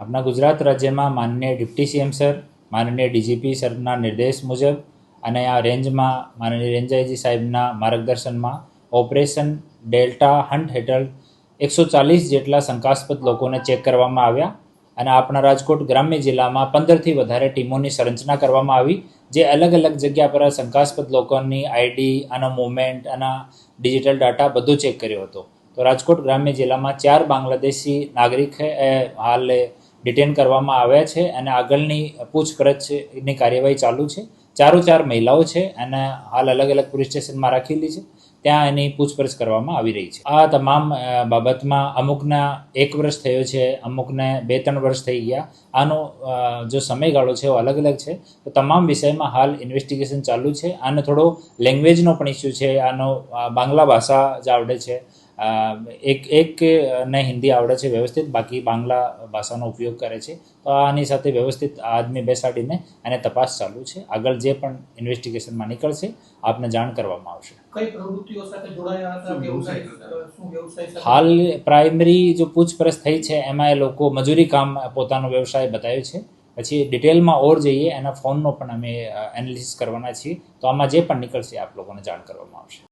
આપણા ગુજરાત રાજ્યમાં માનનીય ડિપ્ટી સીએમ સર, માનનીય ડીજીપી સરના નિર્દેશ મુજબ અને આ રેન્જમાં માનનીય રેન્જ આઈજી સાહેબના માર્ગદર્શનમાં ઓપરેશન ડેલ્ટા હન્ટ હેઠળ 140 જેટલા શંકાસ્પદ લોકોને ચેક કરવામાં આવ્યા અને આપણા રાજકોટ ગ્રામ્ય જિલ્લામાં 15થી વધારે ટીમોની સંરચના કરવામાં આવી, જે અલગ અલગ જગ્યા પર સંકાસ્પદ લોકોની આઈડી, આનો મૂવમેન્ટ, આના ડિજિટલ ડાટા બધું ચેક કર્યો હતો. તો રાજકોટ ગ્રામ્ય જિલ્લામાં 4 બાંગ્લાદેશી નાગરિક હાલ ડિટેન કરવામાં આવ્યા છે અને આગળની પૂછપરછની કાર્યવાહી ચાલુ છે. 4 મહિલાઓ છે અને હાલ અલગ અલગ પોલીસ સ્ટેશનમાં રાખેલી છે, ત્યાં એની પૂછપરછ કરવામાં આવી રહી છે. આ તમામ બાબતમાં અમુકના 1 વર્ષ થયો છે, અમુકને 2-3 વર્ષ થઈ ગયા. આનો જો સમયગાળો છે એ અલગ અલગ છે. તો તમામ વિષયમાં હાલ ઇન્વેસ્ટિગેશન ચાલુ છે. આનો થોડો લેંગ્વેજનો પણ ઇસ્યુ છે. આનો બાંગ્લા ભાષા જ આવડે છે, એક ને હિન્દી આવડે છે વ્યવસ્થિત, બાકી બાંગ્લા ભાષાનો ઉપયોગ કરે છે. તો આની સાથે વ્યવસ્થિત આદમી બેસાડીને અને તપાસ ચાલુ છે. આગળ જે પણ ઇન્વેસ્ટિગેશનમાં નીકળશે આપને જાણ કરવામાં આવશે. કઈ પ્રવૃત્તિઓ સાથે જોડાયા હતા? વ્યવસાય હાલ પ્રાઇમરી જો પૂછપરછ થઈ છે એમાં એ લોકો મજૂરી કામ પોતાનો વ્યવસાય બતાવ્યો છે. પછી ડિટેલમાં ઓર જઈએ એના ફોનનો પણ અમે એનાલિસિસ કરવાના છીએ. તો આમાં જે પણ નીકળશે આપ લોકોને જાણ કરવામાં આવશે.